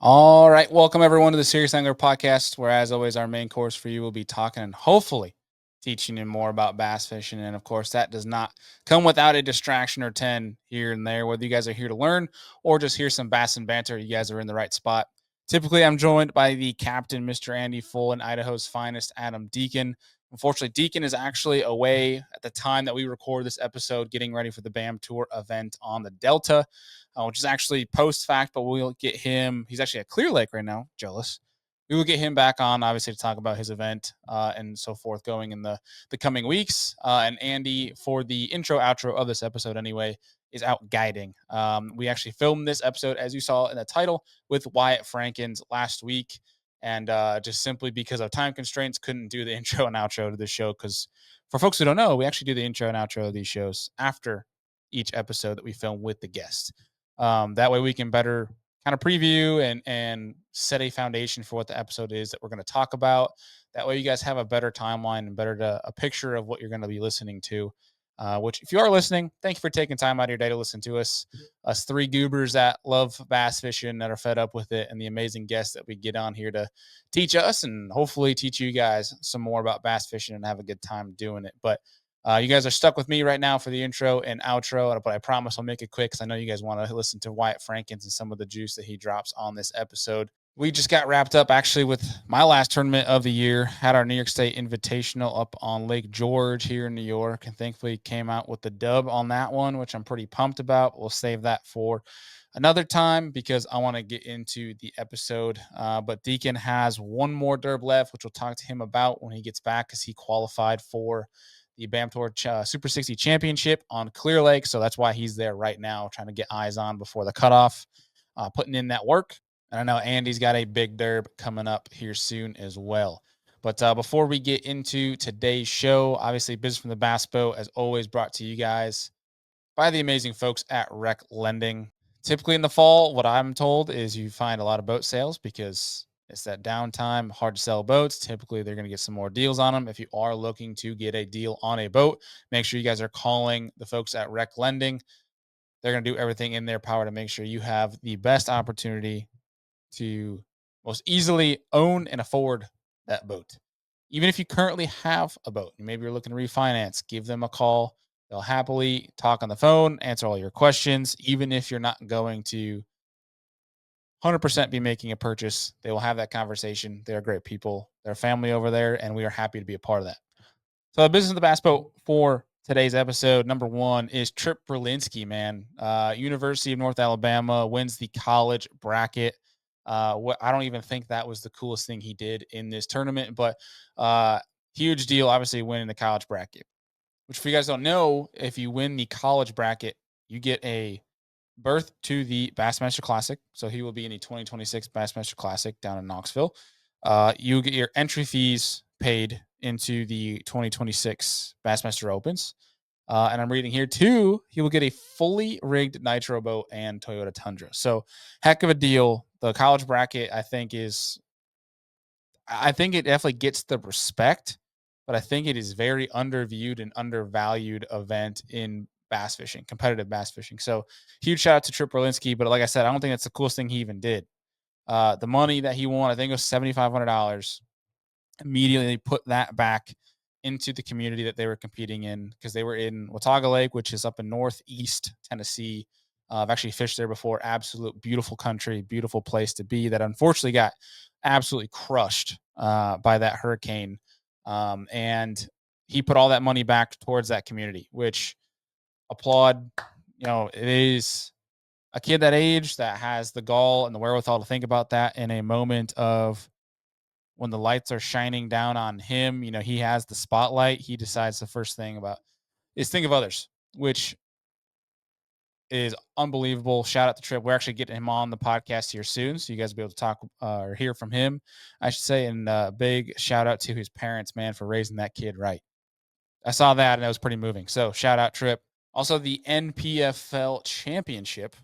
All right. Welcome, everyone, to the Serious Angler podcast, where, as always, our main course for you will be talking and hopefully teaching you more about bass fishing. And of course, that does not come without a distraction or 10 here and there. Whether you guys are here to learn or just hear some bass and banter, you guys are in the right spot. Typically, I'm joined by the captain, Mr. Andy Full, and Idaho's finest, Adam Deacon. Unfortunately, Deacon is actually away at the time that we record this episode, getting ready for the BAM Tour event on the Delta, which is actually post fact, but we'll get him. He's actually at Clear Lake right now. Jealous. We will get him back on, obviously, to talk about his event and so forth going in the coming weeks. And Andy, for the intro, outro of this episode anyway, is out guiding. We actually filmed this episode, as you saw in the title, with Wyatt Frankens last week. And just simply because of time constraints, couldn't do the intro and outro to this show. Because for folks who don't know, we actually do the intro and outro of these shows after each episode that we film with the guest. That way we can better kind of preview and set a foundation for what the episode is that we're going to talk about. That way you guys have a better timeline and a picture of what you're going to be listening to. Which, if you are listening, thank you for taking time out of your day to listen to us. Us three goobers that love bass fishing, that are fed up with it, and the amazing guests that we get on here to teach us and hopefully teach you guys some more about bass fishing and have a good time doing it. But you guys are stuck with me right now for the intro and outro, but I promise I'll make it quick because I know you guys want to listen to Wyatt Frankens and some of the juice that he drops on this episode. We just got wrapped up actually with my last tournament of the year, had our New York State Invitational up on Lake George here in New York, and thankfully came out with the dub on that one, which I'm pretty pumped about. We'll save that for another time because I want to get into the episode. But Deacon has one more derb left, which we'll talk to him about when he gets back because he qualified for the BAM Tour Super 60 Championship on Clear Lake. So that's why he's there right now, trying to get eyes on before the cutoff, putting in that work. And I know Andy's got a big derb coming up here soon as well. But before we get into today's show, obviously, Business from the Bass Boat, as always, brought to you guys by the amazing folks at Rec Lending. Typically in the fall, what I'm told is you find a lot of boat sales because it's that downtime, hard to sell boats. Typically, they're going to get some more deals on them. If you are looking to get a deal on a boat, make sure you guys are calling the folks at Rec Lending. They're going to do everything in their power to make sure you have the best opportunity to most easily own and afford that boat. Even if you currently have a boat, maybe you're looking to refinance, give them a call. They'll happily talk on the phone, answer all your questions, even if you're not going to 100% be making a purchase. They will have that conversation. They're great people. They're family over there, and we are happy to be a part of that. So, the business of the bass boat for today's episode, number one, is Trip Berlinski, man. University of North Alabama wins the college bracket. I don't even think that was the coolest thing he did in this tournament, but huge deal, obviously, winning the college bracket. Which, if you guys don't know, if you win the college bracket, you get a berth to the Bassmaster Classic. So he will be in the 2026 Bassmaster Classic down in Knoxville. You get your entry fees paid into the 2026 Bassmaster Opens. And I'm reading here too, he will get a fully rigged Nitro boat and Toyota Tundra. So heck of a deal. The college bracket, I think it definitely gets the respect, but I think it is very underviewed and undervalued event in bass fishing, competitive bass fishing. So huge shout out to Trip Berlinski. But like I said, I don't think that's the coolest thing he even did. The money that he won, I think it was $7,500. Immediately put that back into the community that they were competing in because they were in Watauga Lake, which is up in northeast Tennessee. I've actually fished there before. Absolute beautiful country, beautiful place to be that unfortunately got absolutely crushed by that hurricane. And he put all that money back towards that community, which applaud. It is a kid that age that has the gall and the wherewithal to think about that in a moment of when the lights are shining down on him. He has the spotlight. He decides the first thing about is think of others, which is unbelievable. Shout out to Trip. We're actually getting him on the podcast here soon, so you guys will be able to talk or hear from him, I should say. And big shout out to his parents, man, for raising that kid right. I saw that and it was pretty moving. So shout out Trip. Also, the NPFL Championship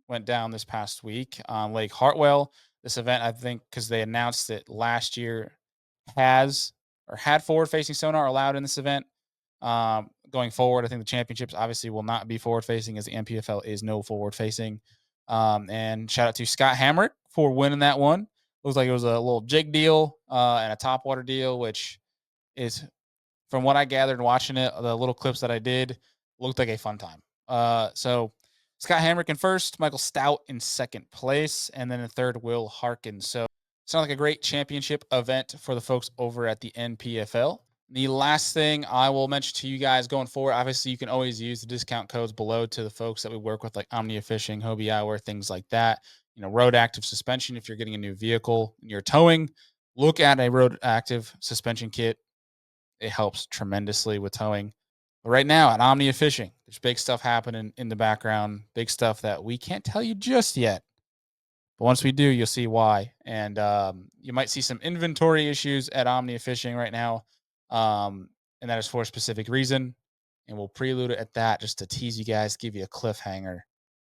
went down this past week on Lake Hartwell. This event, I think, because they announced it last year, had forward-facing sonar allowed in this event. Going forward, I think the championships obviously will not be forward-facing as the NPFL is no forward-facing. And shout out to Scott Hamrick for winning that one. Looks like it was a little jig deal and a topwater deal, which is, from what I gathered watching it, the little clips that I did, looked like a fun time. So Scott Hamrick in first, Michael Stout in second place, and then in third, Will Harkin. So sounds like a great championship event for the folks over at the NPFL. The last thing I will mention to you guys going forward, obviously, you can always use the discount codes below to the folks that we work with, like Omnia Fishing, Hobie Eyewear, things like that. Road active suspension. If you're getting a new vehicle and you're towing, look at a road active suspension kit. It helps tremendously with towing. But right now at Omnia Fishing, there's big stuff happening in the background, big stuff that we can't tell you just yet. But once we do, you'll see why. And you might see some inventory issues at Omnia Fishing right now. And that is for a specific reason. And we'll prelude it at that just to tease you guys, give you a cliffhanger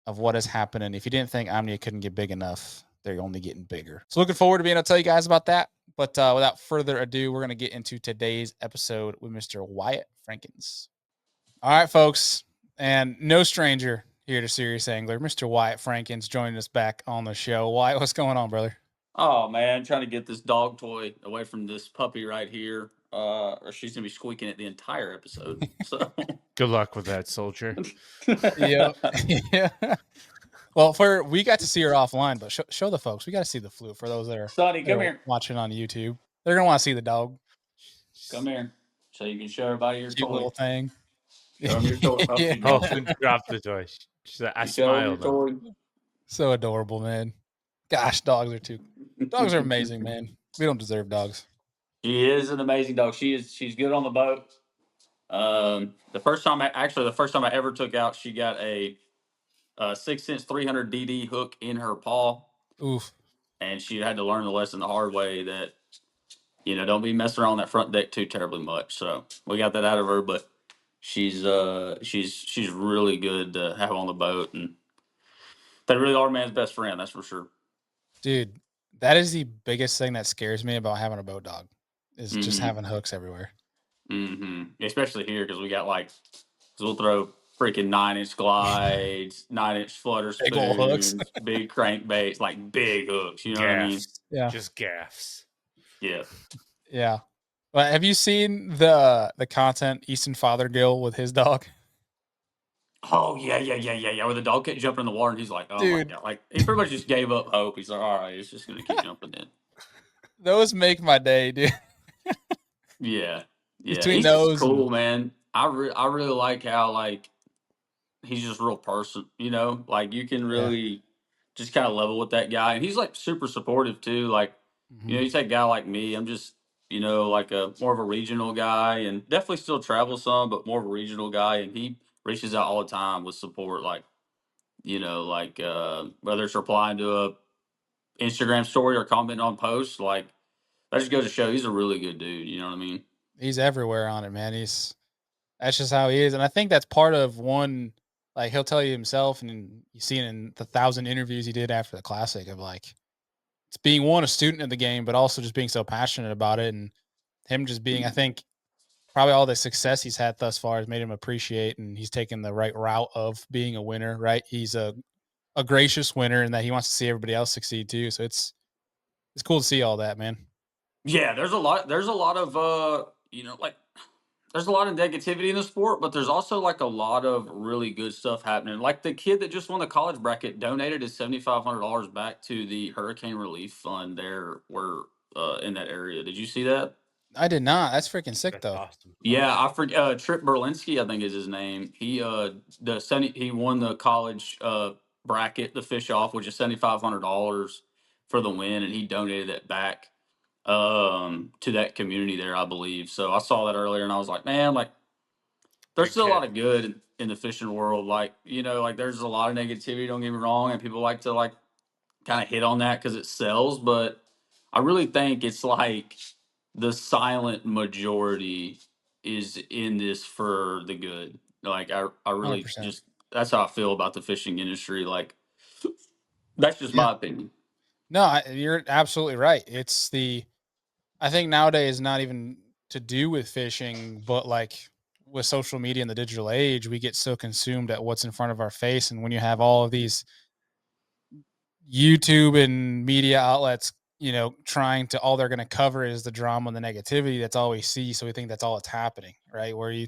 of what is happening. If you didn't think Omnia couldn't get big enough, they're only getting bigger. So looking forward to being able to tell you guys about that. But without further ado, we're going to get into today's episode with Mr. Wyatt Frankins. All right, folks. And no stranger here to Serious Angler, Mr. Wyatt Frankins joining us back on the show. Wyatt, what's going on, brother? Oh man, trying to get this dog toy away from this puppy right here, or she's gonna be squeaking it the entire episode. So good luck with that, soldier. Yeah. Yeah. Well, we got to see her offline, but show the folks. We got to see the flute for those that are Sonny, come here. watching on YouTube. They're gonna want to see the dog. Come here, so you can show everybody your Cute toy. little thing. Show them your toy. Yeah. Drop the toy. I smile smiled. So adorable, man. Gosh, dogs are amazing, man. We don't deserve dogs. She is an amazing dog. She's good on the boat. The first time I ever took out, she got a 6-inch 300 DD hook in her paw. Oof. And she had to learn the lesson the hard way that, don't be messing around that front deck too terribly much. So we got that out of her, but she's really good to have on the boat, and they really are man's best friend. That's for sure. Dude, that is the biggest thing that scares me about having a boat dog is just having hooks everywhere. Especially here because we got cause we'll throw freaking 9-inch glides, 9-inch flutter spoons, big old hooks, big crankbaits, like big hooks. You know what I mean? Yeah, just gaffs. Yeah, yeah. But have you seen the content Easton Fothergill with his dog? Oh yeah. Where the dog kept jumping in the water, and he's like, "Oh Dude. my god!" Like he pretty much just gave up hope. He's like, "All right, it's just gonna keep jumping in." Those make my day, dude. Yeah. Between he's those, cool, man. I really like how he's just a real person. Like you can really just kind of level with that guy, and he's like super supportive too. Like you take a guy like me. I'm just like a more of a regional guy, and definitely still travel some, but more of a regional guy. And he reaches out all the time with support, like whether it's replying to a Instagram story or commenting on posts, like that just goes to show he's a really good dude. You know what I mean? He's everywhere on it, man. That's just how he is. And I think that's part of one, like he'll tell you himself, and you see it in the 1,000 interviews he did after the classic of it's being a student of the game, but also just being so passionate about it. And him just being, I think probably all the success he's had thus far has made him appreciate, and he's taken the right route of being a winner, right? He's a gracious winner, and that he wants to see everybody else succeed too. So it's cool to see all that, man. Yeah, there's a lot of there's a lot of negativity in the sport, but there's also a lot of really good stuff happening. Like the kid that just won the college bracket donated his $7,500 back to the hurricane relief fund there where in that area. Did you see that? I did not. That's freaking sick, though. Awesome. Yeah, I forget. Trip Berlinski, I think is his name. He won the college bracket, the fish off, which is $7,500 for the win, and he donated it back to that community there, I believe. So I saw that earlier, and I was like, man, there's still a lot of good in the fishing world. There's a lot of negativity. Don't get me wrong, and people like to kind of hit on that because it sells, but I really think it's the silent majority is in this for the good. I really 100%. just that's how I feel about the fishing industry. That's just my opinion. No, you're absolutely right. I think nowadays not even to do with fishing, but with social media and the digital age, we get so consumed at what's in front of our face. And when you have all of these YouTube and media outlets, trying to all they're going to cover is the drama and the negativity. That's all we see. So we think that's all that's happening, right? Where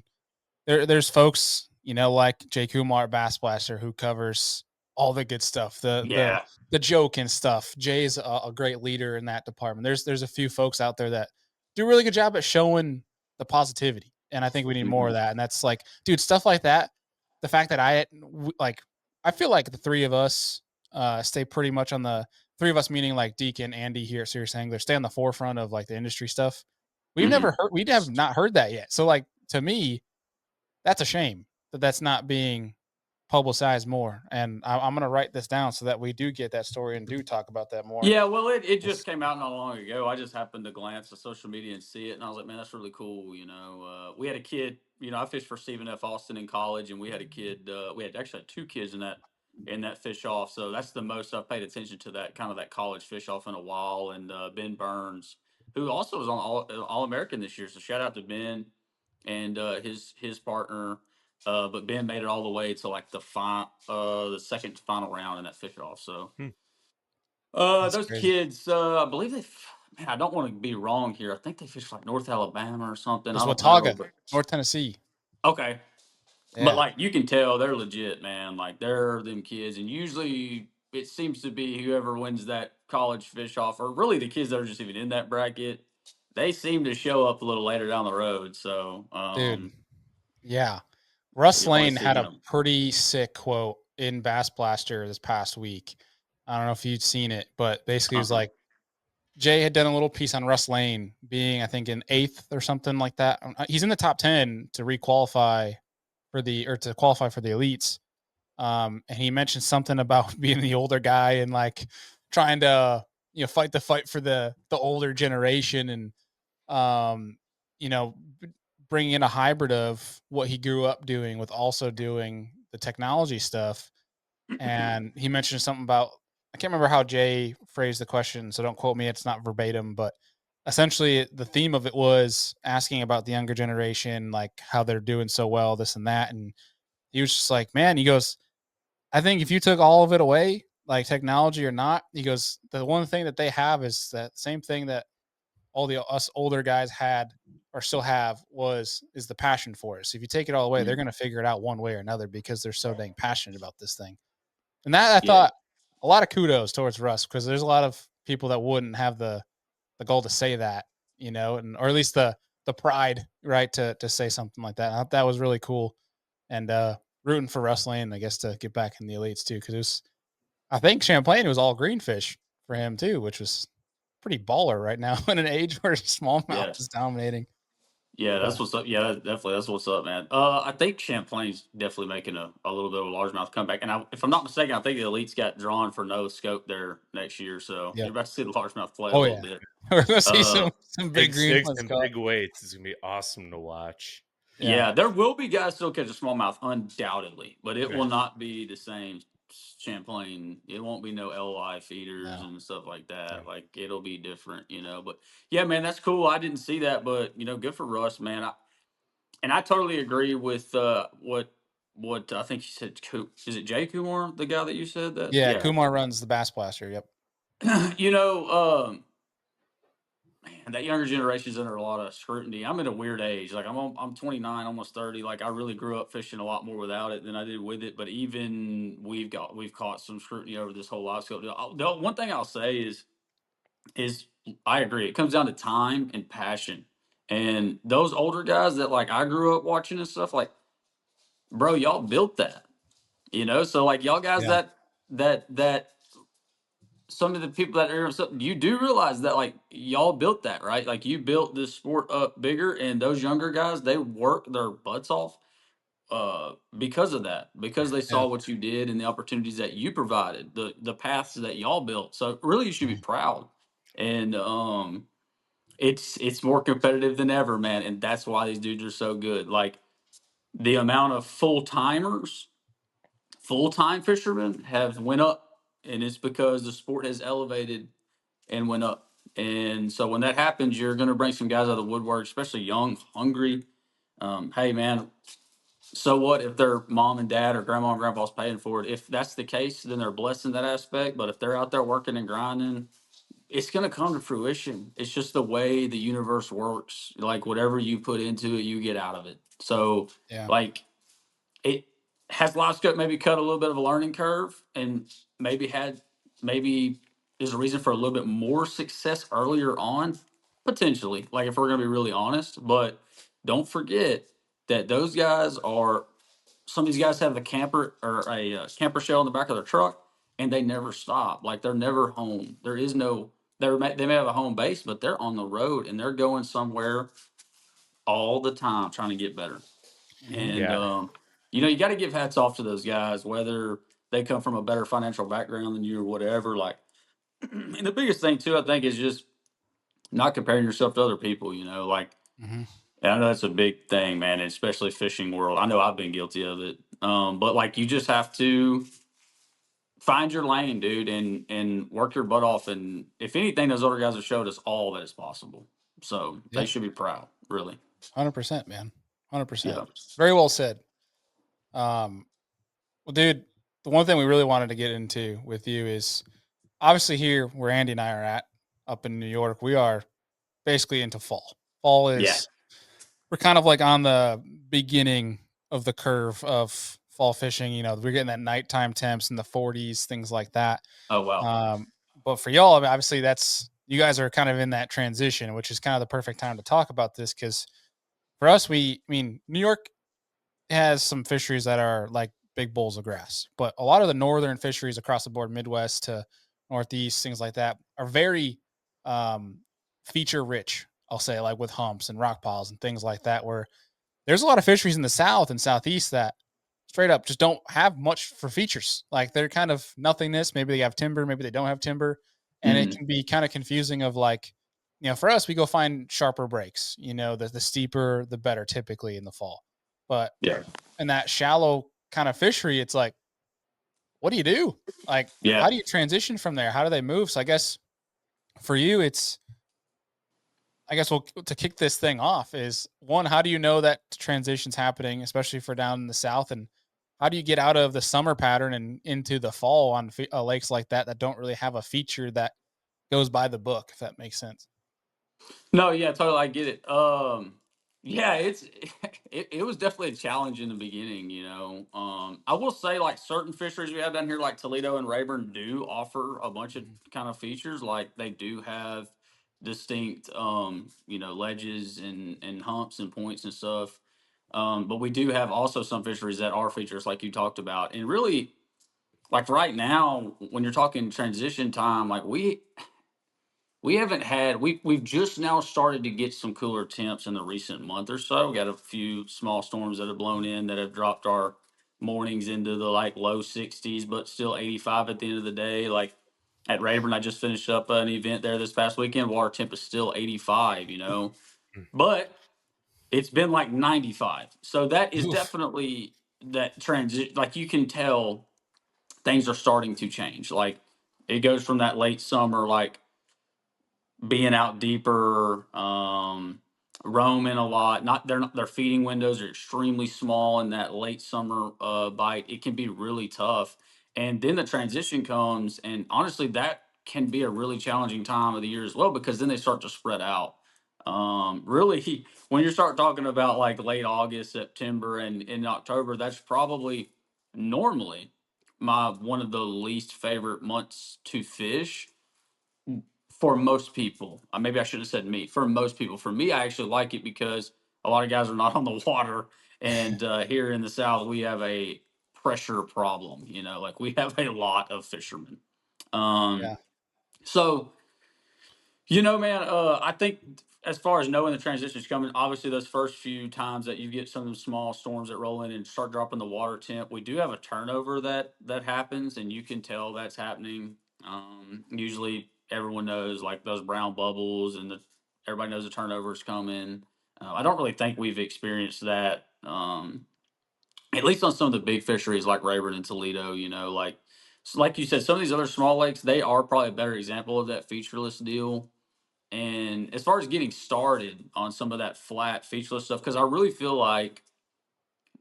there's folks, like Jay Kumar at Bass Blaster who covers all the good stuff, Yeah. the joke and stuff. Jay's a great leader in that department. There's a few folks out there that do a really good job at showing the positivity, and I think we need more of Mhm. that. And that's like, dude, stuff like that. The fact that like, I feel like the three of us stay pretty much on the three of us, meaning like Deacon, Andy here at Serious Angler, stay on the forefront of like the industry stuff. Mhm. We have not heard that yet. So like to me, that's a shame that that's not being publicized more. And I'm going to write this down so that we do get that story and do talk about that more. Yeah, well, it just It's, came out not long ago. I just happened to glance at social media and see it, and I was like, man, that's really cool. We had a kid. I fished for Stephen F. Austin in college, and we had a kid. We had actually had two kids in that fish off. So that's the most I've paid attention to that kind of that college fish off in a while. And Ben Burns, who also was on All American this year. So shout out to Ben and his partner. But Ben made it all the way to like the second final round in that fish off. So. Hmm. that's Those crazy. kids, I believe man, I don't want to be wrong here. I think they fish like North Alabama or something. It's I don't know, Watauga, but North Tennessee. okay. But Yeah, like you can tell they're legit, man. Like they're them kids, and usually it seems to be whoever wins that college fish off, or really the kids that are just even in that bracket. They seem to show up a little later down the road. So, dude. Yeah. Russ you'll probably Lane see had a them. pretty sick quote in Bass Blaster this past week. I don't know if you'd seen it, but basically it was Uh-uh. like Jay had done a little piece on Russ Lane being, I think, in eighth or something like that. He's in the top 10 to requalify to qualify for the elites. And he mentioned something about being the older guy and like trying to, fight the fight for the older generation and, um, you know, bringing in a hybrid of what he grew up doing with also doing the technology stuff. And he mentioned something about, I can't remember how Jay phrased the question, so don't quote me. It's not verbatim, but essentially the theme of it was asking about the younger generation, like how they're doing so well, this and that. And he was just like, man, he goes, I think if you took all of it away, like technology or not, he goes, the one thing that they have is that same thing that all the us older guys had or still have is the passion for it. So if you take it all away, they're Mm, going to figure it out one way or another because they're so dang passionate about this thing. And that I yeah, thought a lot of kudos towards Russ because there's a lot of people that wouldn't have the goal to say that, and or at least the pride, right, to say something like that. I thought that was really cool. And rooting for Russ Lane, I guess, to get back in the elites too, because it was I think Champlain was all greenfish for him too, which was pretty baller right now in an age where smallmouth yeah. is dominating. Yeah, So that's what's up. Yeah, definitely, that's what's up, man. I think Champlain's definitely making a little bit of a largemouth comeback, and if I'm not mistaken, I think the elites got drawn for no scope there next year, so yeah. you're about to see the largemouth play a Oh little yeah. bit. We're gonna see Uh, some big Big green six ones and go. big weights is gonna be awesome to watch. Yeah. yeah, there will be guys still catch a smallmouth, undoubtedly, but it Okay. will not be the same Champlain. It won't be no LI feeders No. and stuff like Yeah. that. Like it'll be different, But yeah, man, that's cool. I didn't see that, but good for Russ, man. And I totally agree with what I think you said. Is it Jay Kumar, the guy that you said that? Yeah, Yeah. Kumar runs the Bass Blaster. Yep. you know, man, that younger generation's under a lot of scrutiny. I'm at a weird age. Like I'm 29, almost 30. Like I really grew up fishing a lot more without it than I did with it. But even we've caught some scrutiny over this whole life scope. The one thing I'll say is I agree. It comes down to time and passion. And those older guys that like I grew up watching and stuff, like, bro, y'all built that. So like y'all guys Yeah. that some of the people that are so you do realize that like y'all built that, right? Like you built this sport up bigger, and those younger guys, they work their butts off because of that, because they Yeah. saw what you did and the opportunities that you provided, the paths that y'all built. So really you should be Mhm. proud. And it's more competitive than ever, man, and that's why these dudes are so good. Like the amount of full-time fishermen have went up, and it's because the sport has elevated and went up. And so when that happens, you're going to bring some guys out of the woodwork, especially young, hungry. Hey man, So what if their mom and dad or grandma and grandpa's paying for it? If that's the case, then they're blessed in that aspect. But if they're out there working and grinding, it's going to come to fruition. It's just the way the universe works. Like whatever you put into it, you get out of it. So Yeah. like it has life scope maybe cut a little bit of a learning curve and maybe is a reason for a little bit more success earlier on, potentially. Like if we're going to be really honest, but don't forget that those guys are some of these guys have a camper or a camper shell in the back of their truck, and they never stop. Like they're never home. There is no. They may have a home base, but they're on the road and they're going somewhere all the time trying to get better. Hmm. And Yeah. you got to give hats off to those guys, whether they come from a better financial background than you or whatever. Like, and the biggest thing too, I think, is just not comparing yourself to other people. Like, Hmm. and I know that's a big thing, man, especially fishing world. I know I've been guilty of it. But like, you just have to find your lane, dude, and work your butt off. And if anything, those other guys have showed us all that it's possible. So they Yeah. should be proud, really. 100%, man. 100%. Yeah. Very well said. Um, well, dude, the one thing we really wanted to get into with you is obviously here where Andy and I are at up in New York, we are basically into fall. Fall Yeah. is we're kind of like on the beginning of the curve of fall fishing. We're getting that nighttime temps in the 40s, things like that. Oh wow. Um, but for y'all, I mean, obviously, that's you guys are kind of in that transition, which is kind of the perfect time to talk about this because for us, I mean, New York has some fisheries that are like big bowls of grass, but a lot of the northern fisheries across the board, Midwest to Northeast, things like that, are very um, feature rich. I'll say, like with humps and rock piles and things like that, where there's a lot of fisheries in the South and Southeast that straight up just don't have much for features. Like they're kind of nothingness. Maybe they have timber, maybe they don't have timber. And it Hmm. can be kind of confusing of like, for us, we go find sharper breaks, the steeper, the better typically in the fall. But Yeah. in that shallow kind of fishery, it's like, what do you do? Like, Yeah. how do you transition from there? How do they move? So I guess for you, well, to kick this thing off is one, how do you know that transition's happening, especially for down in the South? And how do you get out of the summer pattern and into the fall on lakes like that don't really have a feature that goes by the book, if that makes sense? No, yeah, totally. I get it. Yeah, it was definitely a challenge in the beginning. I will say like certain fisheries we have down here, like Toledo and Rayburn, do offer a bunch of Mhm. kind of features. Like they do have distinct, ledges and humps and points and stuff. But we do have also some fisheries that are features, like you talked about, and really, like right now, when you're talking transition time, like we haven't had we've just now started to get some cooler temps in the recent month or so. We got a few small storms that have blown in that have dropped our mornings into the like low 60s, but still 85 at the end of the day. Like at Rayburn, I just finished up an event there this past weekend. Water temp is still 85, Mm. but it's been like 95. So that is Oof. definitely that transit. Like you can tell things are starting to change. Like it goes from that late summer, like being out deeper, roaming a lot. Not their feeding windows are extremely small in that late summer bite. It can be really tough, and then the transition comes, and honestly, that can be a really challenging time of the year as well because then they start to spread out. Really, when you start talking about like late August, September, and in October, that's probably normally my one of the least favorite months to fish for most people. Maybe I should have said me. For most people, for me, I actually like it because a lot of guys are not on the water, and here in the South, we have a pressure problem. Like we have a lot of fishermen. Um, Yeah. so man, I think as far as knowing the transition's coming, obviously those first few times that you get some of the small storms that roll in and start dropping the water temp, we do have a turnover that happens, and you can tell that's happening. Usually, everyone knows like those brown bubbles, and everybody knows the turnover is coming. I don't really think we've experienced that, at least on some of the big fisheries like Rayburn and Toledo. Like like you said, some of these other small lakes, they are probably a better example of that featureless deal. And as far as getting started on some of that flat featureless stuff, because I really feel like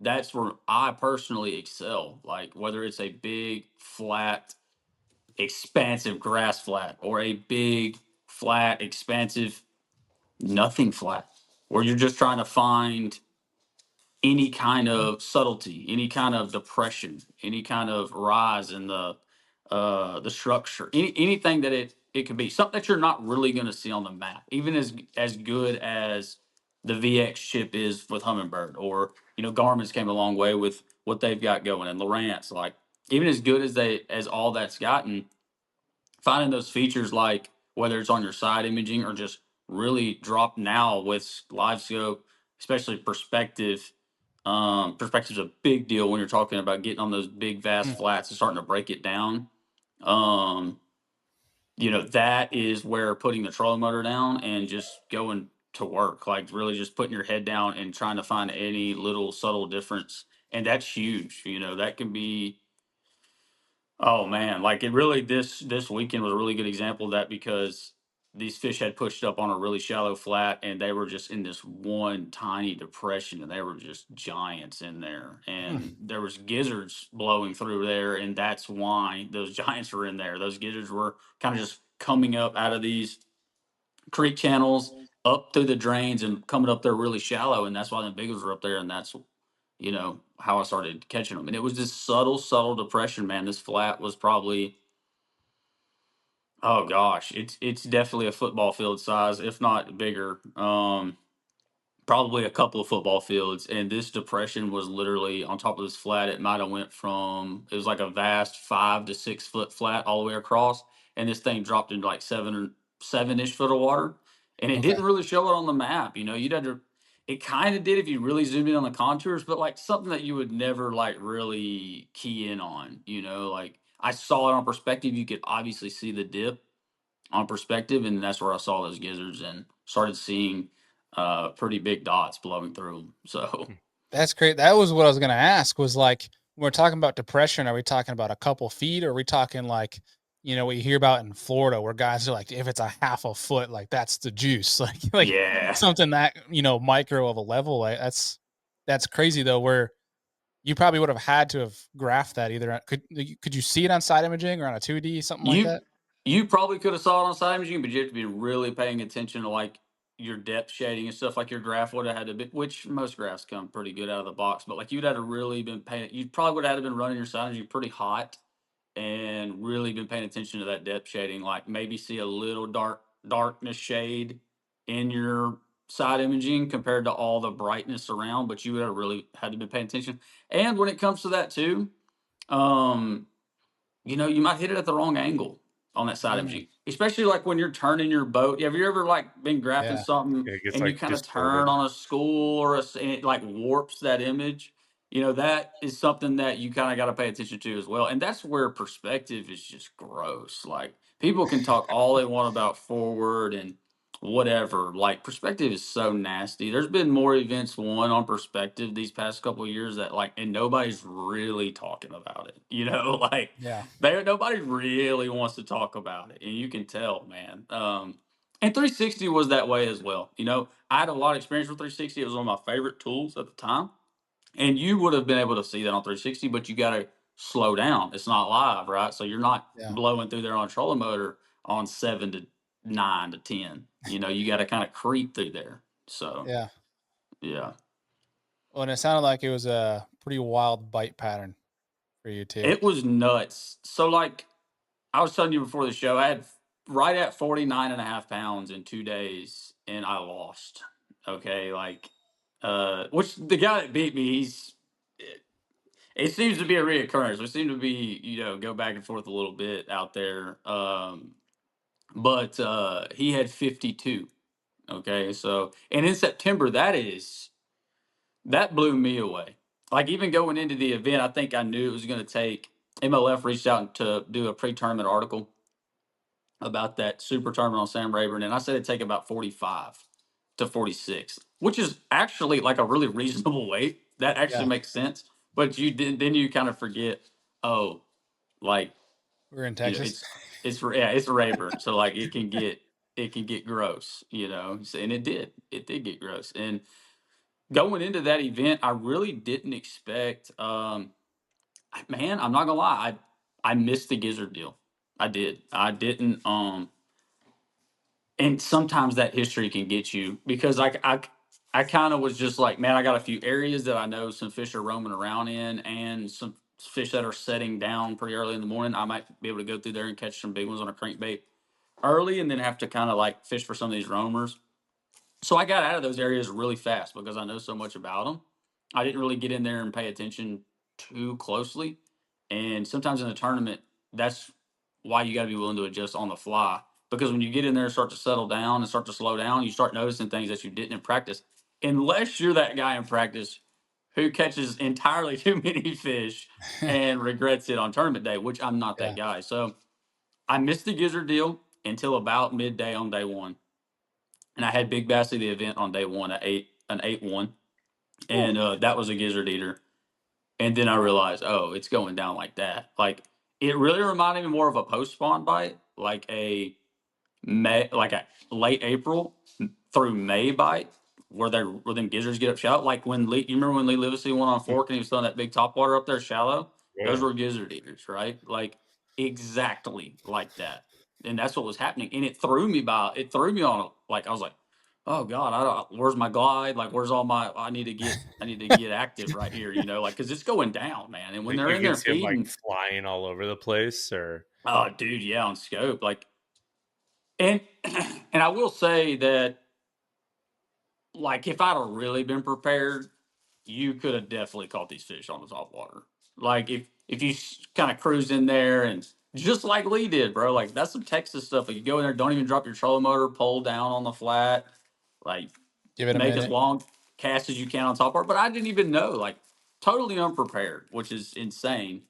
that's where I personally excel. Like whether it's a big, flat, expansive grass flat or a big, flat, expansive, nothing flat, where you're just trying to find any kind Mhm. of subtlety, any kind of depression, any kind of rise in the structure, anything that it could be, something that you're not really going to see on the map, even as good as the VX chip is with Humminbird, or Garmin's came a long way with what they've got going, and Lowrance, like even as good as all that's gotten, finding those features like whether it's on your side imaging or just really drop now with live scope, especially perspective. Perspective's a big deal when you're talking about getting on those big vast Mm. flats and starting to break it down. Um, that is where putting the trolling motor down and just going to work, like really just putting your head down and trying to find any little subtle difference. And that's huge. That can be. Oh man, like it really this weekend was a really good example of that, because these fish had pushed up on a really shallow flat and they were just in this one tiny depression, and they were just giants in there, Mm. and there was gizzards blowing through there, and that's why those giants were in there. Those gizzards were kind of just coming up out of these creek channels up through the drains and coming up there really shallow, and that's why the big ones were up there, and that's how I started catching them. And it was this subtle depression, man. This flat was probably, oh gosh, it's definitely a football field size, if not bigger. Probably a couple of football fields, and this depression was literally on top of this flat. It might have went from, it was like a vast 5 to 6 foot flat all the way across, and this thing dropped into like 7-ish foot of water, and it Okay. didn't really show it on the map. You'd have to, it kind of did if you really zoomed in on the contours, but like something that you would never like really key in on. Like I saw it on perspective, you could obviously see the dip on perspective, and that's where I saw those gizzards and started seeing pretty big dots blowing through them. So That's great. That was what I was gonna ask, was like, when we're talking about depression, are we talking about a couple feet, or are we talking like, what you hear about in Florida where guys are like, if it's a half a foot, like that's the juice. Like yeah, something that, micro of a level. Like that's crazy though, where you probably would have had to have graphed that either. Could you see it on side imaging or on a 2D, something like you that? you probably could have saw it on side imaging, but you have to be really paying attention to like your depth shading and stuff. Like your graph would have had to be, which most graphs come pretty good out of the box, but like you'd have to really been paying. You probably would have had to been running your side imaging pretty hot and really been paying attention to that depth shading, like maybe see a little darkness shade in your side imaging compared to all the brightness around, but you would have really had to be paying attention. And when it comes to that too, um, you might hit it at the wrong angle on that side Mm, imaging, especially like when you're turning your boat. Have you ever like been graphing yeah. something It gets and you like kind of turn distorted. on a school and it like warps that image? That is something that you kind of got to pay attention to as well. And that's where perspective is just gross. Like people can talk all they want about forward and whatever. Like perspective is so nasty. There's been more events won on perspective these past couple of years that like, and nobody's really talking about it. Like Yeah. nobody really wants to talk about it, and you can tell, man. And 360 was that way as well. I had a lot of experience with 360. It was one of my favorite tools at the time, and you would have been able to see that on 360, but you got to slow down. It's not live, right? So you're not Yeah. blowing through there on trolling motor on 7 to 9 to 10. You got to kind of creep through there. So Yeah. yeah, Well, and it sounded like it was a pretty wild bite pattern for you too. it was nuts. So like I was telling you before the show, I had right at 49 and a half pounds in 2 days, and I lost. Okay. Like, which the guy that beat me, it seems to be a reoccurrence. We seem to be, go back and forth a little bit out there. But he had 52. Okay. So, and in September, that blew me away. Like, even going into the event, I think I knew it was going to take, MLF reached out to do a pre tournament article about that super tournament on Sam Rayburn, and I said it'd take about 45 to 46, which is actually like a really reasonable weight. That actually Yeah. makes sense. But then you kind of forget, oh, like We're in Texas. it's Rayburn, so like it can get gross, and it did get gross, and going into that event, I really didn't expect. Man, I'm not gonna lie, I missed the gizzard deal. I did. I didn't. And sometimes that history can get you because I kind of was just like, man, I got a few areas that I know some fish are roaming around in, and some fish that are setting down pretty early in the morning. I might be able to go through there and catch some big ones on a crankbait early, and then have to kind of like fish for some of these roamers. So I got out of those areas really fast because I know so much about them. I didn't really get in there and pay attention too closely. And sometimes in the tournament, that's why you got to be willing to adjust on the fly. Because when you get in there and start to settle down and start to slow down, you start noticing things that you didn't in practice. Unless you're that guy in practice who catches entirely too many fish and regrets it on tournament day, which I'm not that Yeah. guy. So I missed the gizzard deal until about midday on day one, and I had Big Bass of the event on day one, an 8-1, and that was a gizzard eater. And then I realized, oh, it's going down like that. Like it really reminded me more of a post spawn bite, like a late April through May bite, where them gizzards get up shallow. Like when you remember when Lee Livesey went on fork and he was throwing that big top water up there shallow? Those Yeah. were gizzard eaters, right? Like exactly like that. And that's what was happening. And it threw me on like I was like, oh God, where's my glide? Like where's all my I need to get active right here, like because it's going down, man. And when Like they're you in can there see them like feeding, flying all over the place, or oh dude, yeah, on scope. Like and and I will say that like if I'd have really been prepared, you could have definitely caught these fish on the top water. Like if you kind of cruise in there and just like Lee did, bro. Like that's some Texas stuff. Like you go in there, don't even drop your trolling motor, pull down on the flat, like Give it a make as minute. long cast as you can on top water. But I didn't even know, like totally unprepared, which is insane.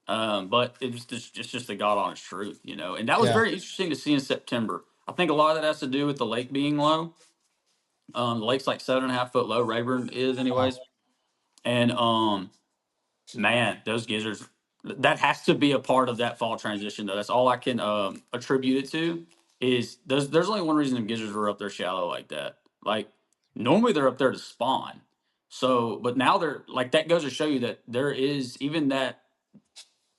But it's just the God honest truth, And that was Yeah. very interesting to see in September. I think a lot of that has to do with the lake being low. The lake's like 7.5 foot low. Rayburn is, Oh, anyways. And man, those gizzards. That has to be a part of that fall transition, though. That's all I can attribute it to. Is there's only one reason the gizzards were up there shallow like that. Like normally they're up there to spawn. So, but now they're like that goes to show you that there is even that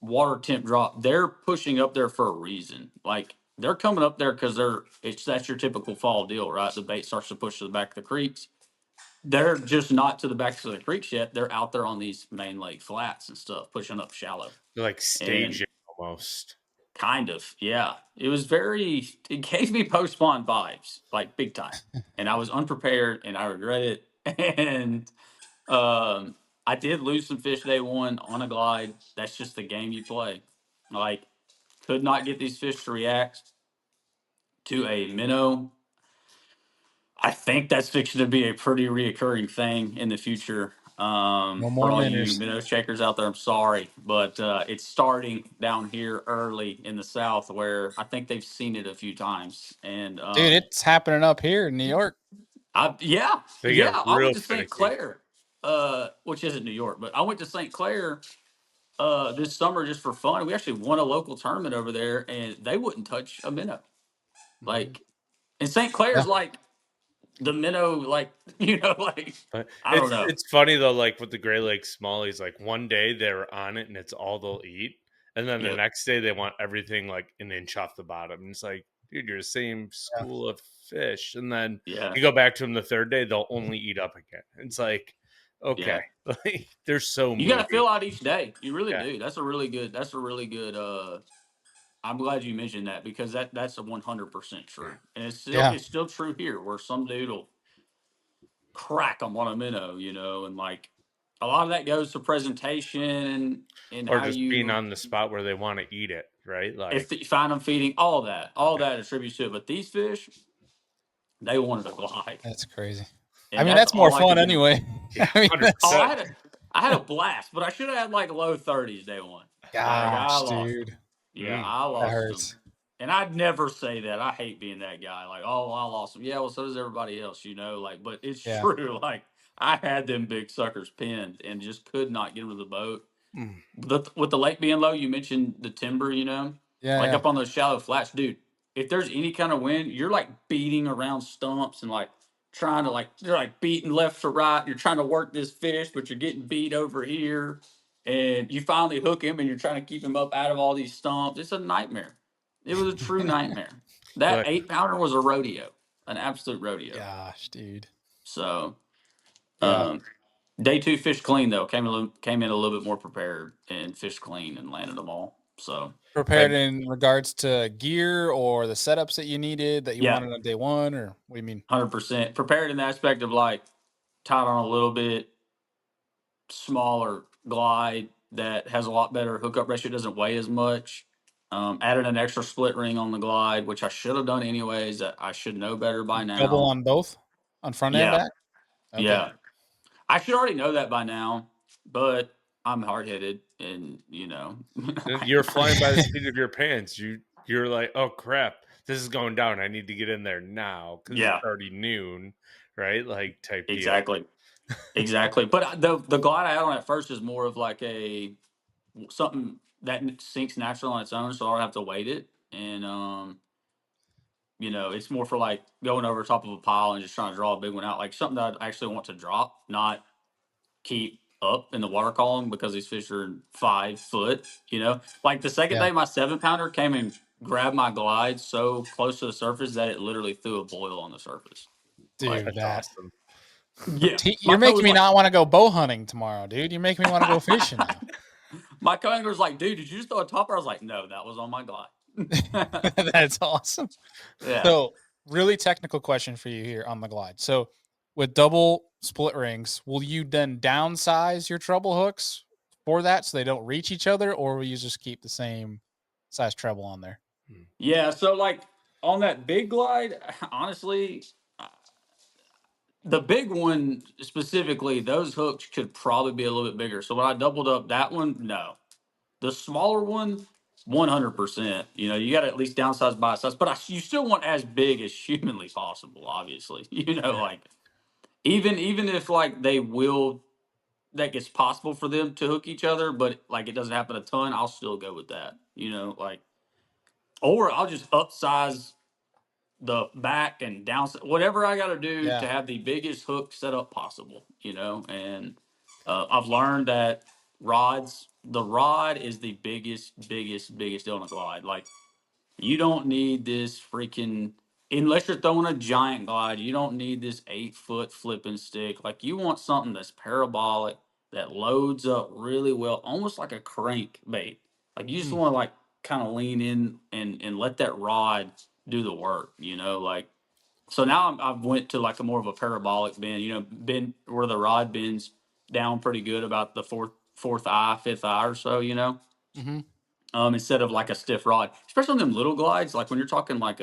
water temp drop. They're pushing up there for a reason. Like they're coming up there because that's your typical fall deal, right? The bait starts to push to the back of the creeks. They're just not to the backs of the creeks yet. They're out there on these main lake flats and stuff, pushing up shallow. they're like And staging almost. kind of, yeah. It gave me post spawn vibes, like big time. And I was unprepared and I regret it. And um, I did lose some fish day one on a glide. That's just the game you play. Like, could not get these fish to react to a minnow. I think that's fixing to be a pretty reoccurring thing in the future. no For more all you minnows. minnow shakers out there, I'm sorry, but it's starting down here early in the South where I think they've seen it a few times. And Dude, it's happening up here in New York. yeah, They get yeah, I real went to St. finicky. Clair, which isn't New York, but I went to St. Clair this summer just for fun. We actually won a local tournament over there, and they wouldn't touch a minnow. Mhm. Like, and St. Clair's Yeah. like the minnow, like like But I don't it's know. it's funny though, like with the Great Lakes smallies, like one day they're on it and it's all they'll eat, and then the Yep. next day they want everything like an inch off the bottom. And it's like, dude, you're the same Yeah. school of fish. And then Yeah. you go back to them the third day, they'll only eat up again. It's like, okay, Yeah. like they're so You got to moody. fill out each day. You really Yeah, do. That's a really good I'm glad you mentioned that because that's a 100% true. And Yeah. it's still true here where some dude will crack them on a minnow, and like a lot of that goes to presentation and or how just being you on the spot where they want to eat it, right? if Like, you find them feeding all yeah, that attributes to it. But these fish, they wanted to glide. That's crazy. I And mean, that's that's more all I fun could do. anyway. yeah, I mean, hundred that's Oh, percent. I had a blast, but I should have had like low 30s day one. Like I gosh, lost them. dude. Yeah, Mm. I That lost them. hurts. And I'd never say that. I hate being that guy. Like, oh, I lost them. Yeah, well, so does everybody else, Like, but it's Yeah. true. Like, I had them big suckers pinned and just could not get them to the boat. Mm. With the lake being low, you mentioned the timber. Yeah. Like Yeah. up on those shallow flats, dude. If there's any kind of wind, you're like beating around stumps and like trying to like you're like beating left to right. You're trying to work this fish, but you're getting beat over here. And you finally hook him, and you're trying to keep him up out of all these stumps. It's a nightmare. It was a true nightmare. You're That like, 8 pounder was a rodeo, an absolute rodeo. Gosh, dude. So Yeah. um, day two fish clean though came in a little bit more prepared and fish clean and landed them all. So Prepared in regards to gear or the setups that you needed that you yeah, wanted on day one, or what do you mean? 100% prepared in the aspect of like tied on a little bit smaller glide that has a lot better hookup ratio, doesn't weigh as much. Added an extra split ring on the glide, which I should have done anyways. That I should know better by Double now. on both? On front and Yeah, back? Okay. yeah. I should already know that by now, but I'm hard headed, and you're flying by the seat of your pants. You're like, oh crap, this is going down. I need to get in there now because it's yeah, already noon, right? Like type deal. exactly, exactly. But the glide I had on at first is more of like a something that sinks naturally on its own, so I don't have to weight it, and it's more for like going over top of a pile and just trying to draw a big one out, like something that I actually want to drop, not keep up in the water column because these fish are 5 foot. Like the second Yeah. day, my 7 pounder came and grabbed my glide so close to the surface that it literally threw a boil on the surface. Like, Dude, That's that awesome. yeah, my you're co making was me like, not wanna go bow hunting tomorrow, dude. You're making me wanna go fishing now. my co-angler was like, dude, did you just throw a topper? I was like, no, that was on my glide. That's awesome. Yeah. So, really technical question for you here on the glide. So, with double split rings, will you then downsize your treble hooks for that so they don't reach each other, or will you just keep the same size treble on there? Hmm. Yeah. So, like, on that big glide, honestly, the big one specifically, those hooks could probably be a little bit bigger. So when I doubled up that one, no. The smaller one, 100%. You got to at least downsize by size, but you still want as big as humanly possible. Obviously, Yeah. like even if like that gets possible for them to hook each other, but like it doesn't happen a ton, I'll still go with that. Like or I'll just upsize the back and down whatever I got to do to Yeah. have the biggest hook set up possible, and I've learned that the rod is the biggest deal on a glide. Like you don't need this freaking unless you're throwing a giant glide. You don't need this 8 foot flipping stick. Like you want something that's parabolic that loads up really well, almost like a crankbait. Like you just Mm, want to like kind of lean in and let that rod do the work. Like so now I've went to like a more of a parabolic bend. Bend where the rod bends down pretty good about the fourth eye, fifth eye or so. mhm. Instead of like a stiff rod, especially on them little glides. Like when you're talking like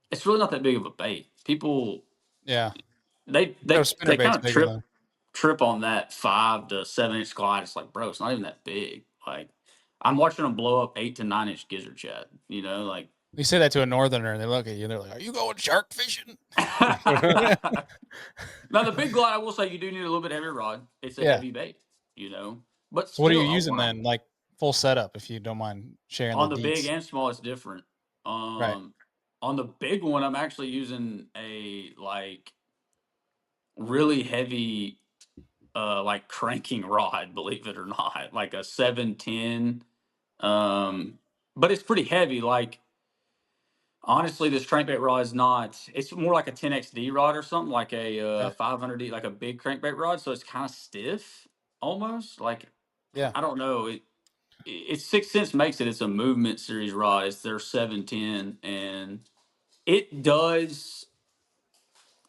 it's really not that big of a bait. People Yeah. they No, they they spinnerbait's kind of bigger though. trip on that 5 to 7 inch glide. It's like, bro, it's not even that big. Like I'm watching them blow up 8 to 9 inch gizzard shad. Like You say that to a northerner and they look at you and they're like, "Are you going shark fishing?" now the big glide, I will say you do need a little bit heavier rod. It's a Yeah. heavy bait, but So what are you still, I using want then? Like full setup, if you don't mind sharing the on the big deets. and small, it's different. Right. On the big one, I'm actually using a like really heavy like cranking rod, believe it or not, like a 710. Um, but it's pretty heavy. Like honestly, this crankbait rod is not. It's more like a 10XD rod or something, like a Okay. 500D, like a big crankbait rod. So it's kind of stiff, almost. Like Yeah. I don't know. It's Sixth Sense makes it. It's a movement series rod. It's their 710, and it does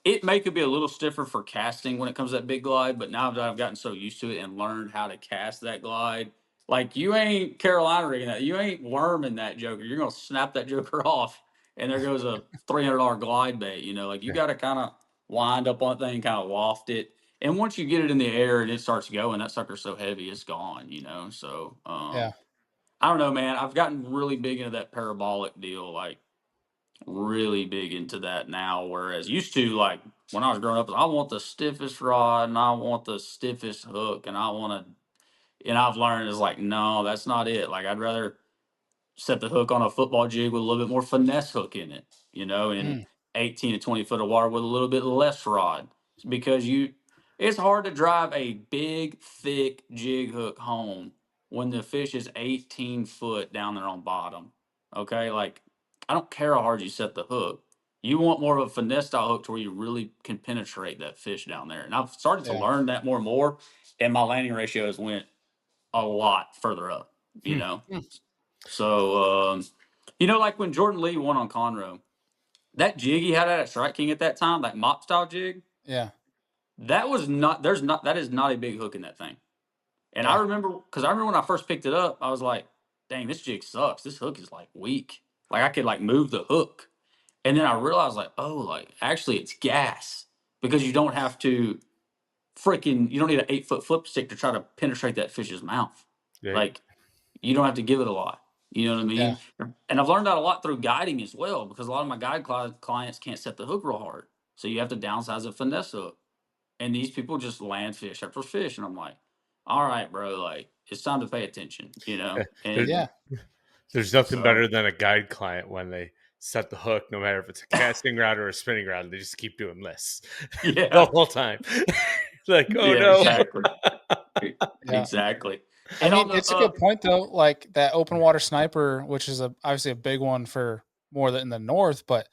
it may could be a little stiffer for casting when it comes to that big glide, but now that I've gotten so used to it and learned how to cast that glide, like you ain't Carolina rigging that, you ain't worming that joker. You're gonna snap that joker off, and there goes a $300 glide bait. Like you got to kind of wind up on that thing, kind of waft it, and once you get it in the air and it starts going, that sucker's so heavy it's gone. So Yeah. I don't know, man. I've gotten really big into that parabolic deal, like really big into that now. Whereas used to, like when I was growing up, I want the stiffest rod and I want the stiffest hook and I want to. And I've learned is like, no, that's not it. Like I'd rather set the hook on a football jig with a little bit more finesse hook in it, and Mm. 18 to 20 foot of water with a little bit less rod, because it's hard to drive a big, thick jig hook home when the fish is 18 foot down there on bottom. Okay, like I don't care how hard you set the hook. You want more of a finesse style hook to where you really can penetrate that fish down there. And I've started to Yeah. learn that more and more, and my landing ratio has went a lot further up. You know, so like when Jordan Lee won on Conroe, that jig he had at Strike King at that time, that mop style jig, Yeah. that is not a big hook in that thing. And I Yeah. remember when I first picked it up, I was like, dang, this jig sucks. This hook is like weak. Like I could like move the hook. And then I realized like, oh, like actually it's gas, because you don't need an 8 foot flip stick to try to penetrate that fish's mouth. Right. Like you don't have to give it a lot. You know what I Yeah. mean? And I've learned that a lot through guiding as well, because a lot of my guide clients can't set the hook real hard. So you have to downsize a finesse hook. And these people just land fish after fish. And I'm like, all right, bro, like it's time to pay attention, There, And Yeah. there's nothing so, better than a guide client when they set the hook, no matter if it's a casting rod or a spinning rod, they just keep doing this the yeah, whole time. Like, oh yeah, no. exactly. Yeah. Exactly. I And mean, on the, it's a good point though. Like that open water sniper, which is obviously a big one for more than in the north, but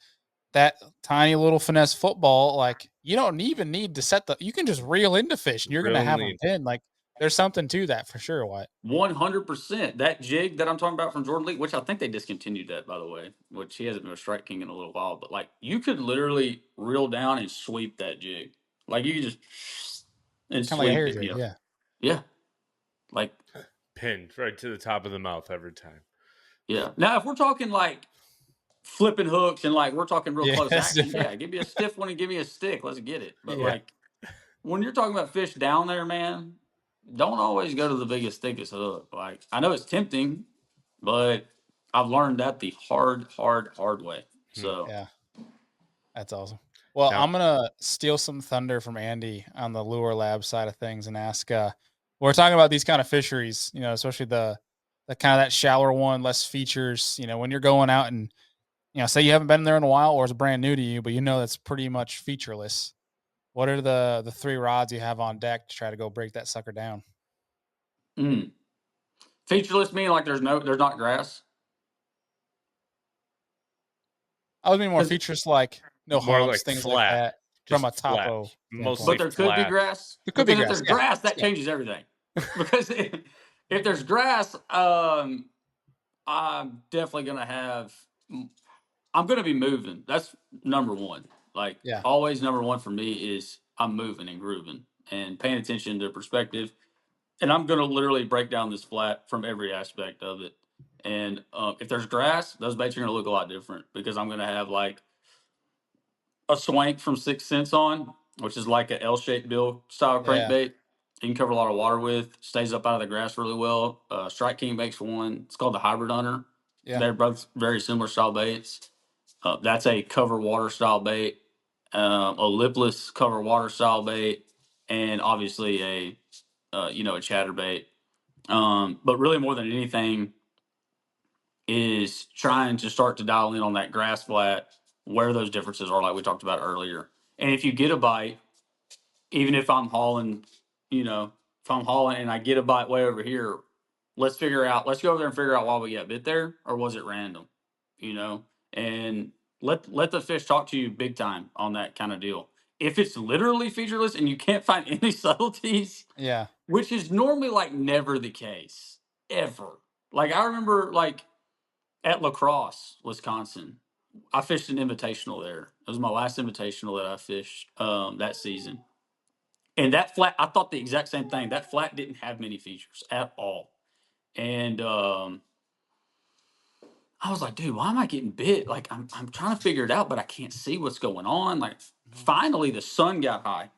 that tiny little finesse football, like you don't even need to set you can just reel into fish and you're gonna Real have them neat. pinned. Like there's something to that for sure. What? 100%. That jig that I'm talking about from Jordan Lee, which I think they discontinued that, by the way, which he hasn't been a Strike King in a little while, but like you could literally reel down and sweep that jig. Like you could just and Kind of like a sweep hair it. jig. Yeah. Yeah. Like, Pinned right to the top of the mouth every time. yeah. Now, if we're talking like flipping hooks and like we're talking real Yeah. close That's action, different. yeah, give me a stiff one and give me a stick. Let's get it. But Yeah. like when you're talking about fish down there, man, don't always go to the biggest, thickest hook. Like I know it's tempting, but I've learned that the hard way. Hmm. So Yeah. That's awesome. Well, Now, I'm gonna steal some thunder from Andy on the lure lab side of things and ask. We're talking about these kind of fisheries, especially the kind of that shallower one, less features. When you're going out and say you haven't been there in a while or it's brand new to you, but that's pretty much featureless. What are the three rods you have on deck to try to go break that sucker down? mm. Featureless meaning like there's not grass. I would mean more 'Cause- features like no more humps, like things like flat, that from a just flat, topo mostly standpoint. but there could be flat. grass. It could be Because if grass. there's Yeah. grass, that Yeah. changes everything. Because if there's grass, I'm definitely gonna have. I'm gonna be moving. That's number one. Like Yeah. always, number one for me is I'm moving and grooving and paying attention to perspective. And I'm gonna literally break down this flat from every aspect of it. And if there's grass, those baits are gonna look a lot different, because I'm gonna have like a swank from Six Sense on, which is like an L-shaped bill style Yeah. crankbait. You can cover a lot of water with. Stays up out of the grass really well. Strike King makes one. It's called the Hybrid Hunter. Yeah. They're both very similar style baits. That's a cover water style bait, a lipless cover water style bait, and obviously a chatterbait. But really, more than anything, is trying to start to dial in on that grass flat, where those differences are, like we talked about earlier. And if you get a bite, even if I'm hauling, if I'm hauling and I get a bite way over here, let's go over there and figure out why we got bit there, or was it random, and let the fish talk to you big time on that kind of deal. If it's literally featureless and you can't find any subtleties, Yeah. which is normally like never the case, ever. Like I remember like at La Crosse, Wisconsin, I fished an invitational there. It was my last invitational that I fished that season. And that flat, I thought the exact same thing. That flat didn't have many features at all. And I was like, dude, why am I getting bit? Like, I'm trying to figure it out, but I can't see what's going on. Like, finally, the sun got high.